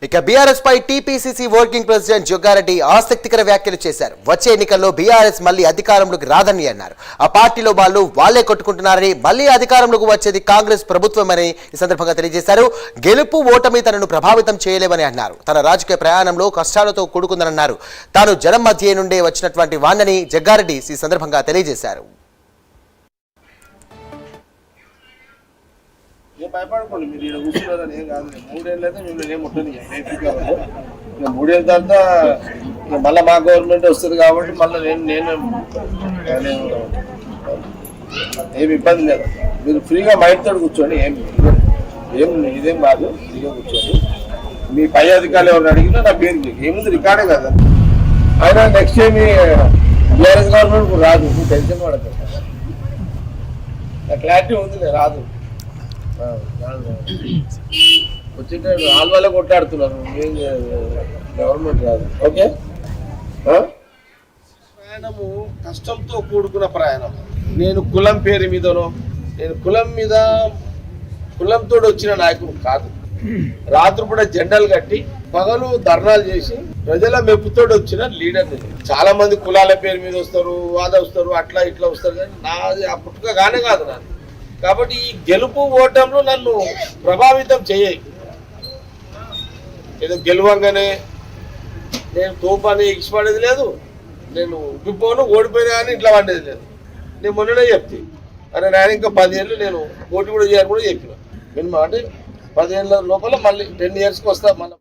ఇక బీఆర్ఎస్ పై TPCC working president Jaggareddy ఆసక్తికర వ్యాఖ్యలు చేశారు. వచ్చే ఎన్నికల్లో బీఆర్ఎస్ మళ్లీ అధికారంలోకి రాదని అన్నారు. ఆ పార్టీలో వాళ్లే కొట్టుకుంటున్నారని, మళ్లీ అధికారంలోకి వచ్చేది కాంగ్రెస్ ప్రభుత్వమని ఈ సందర్భంగా తెలియజేశారు. గెలుపు ఓటమి తనను ప్రభావితం చేయలేవని అన్నారు. తన రాజకీయ ప్రయాణంలో కష్టాలతో కూడుకుందన్నారు. తాను జనం మధ్య నుండే వచ్చినటువంటి వాణ్ణని జగ్గారెడ్డి ఈ సందర్భంగా తెలియజేశారు. భయపడకండి, మీరు ఇక్కడ కూర్చున్నారని ఏం కాదు. 3 ఏళ్ళు అయితే మిమ్మల్ని ఏం ముట్టని. 3 ఏళ్ళ తర్వాత మళ్ళీ మా గవర్నమెంట్ వస్తుంది కాబట్టి మళ్ళీ నేను ఏమి ఇబ్బంది లేదు. మీరు ఫ్రీగా మైండ్ తోటి కూర్చోండి. ఇదేం కాదు. ఫ్రీగా కూర్చోండి. మీ పై అధికారులు ఎవరిని అడిగినా నా పేరు ఏముంది, రికార్డే కదా. అయినా నెక్స్ట్ ఏమి బీఆర్ఎస్ గవర్నమెంట్ రాదు, నువ్వు టెన్షన్ పడతావు. నా క్లారిటీ ఉంది, రాదు. వచ్చిన వాళ్ళ వల్ల కొట్టాడుతున్నారు, గవర్నమెంట్ రాదు. ఓకే, ప్రయాణము కష్టంతో కూడుకున్న ప్రయాణం. నేను కులం పేరు మీదనో, నేను కులంతో వచ్చిన నాయకుడు కాదు. రాత్రి కూడా జెండాలు కట్టి పగలు ధర్నాలు చేసి ప్రజల మెప్పుతోటి వచ్చిన లీడర్. చాలా మంది కులాల పేరు మీద వస్తారు, వస్తారు, అట్లా ఇట్లా వస్తారు, కానీ నాది ఆ పుట్టుకగానే కాదు నాది. కాబట్టి ఈ గెలుపు ఓటంలో నన్ను ప్రభావితం చేయాలి. ఏదో గెలవంగానే నేను తోపని ఇష్టపడేది లేదు, నేను ఉబ్బిపోను ఓడిపోయినా కానీ ఇట్లా పడేది లేదు. నేను మొన్ననే చెప్తే అరే నేను ఇంకా 10 ఏళ్ళు నేను పోటీ కూడా చేయాలని కూడా చెప్పిన. మినిమం అంటే 10 ఏళ్ళ లోపల మళ్ళీ 10 ఇయర్స్కి వస్తా. మన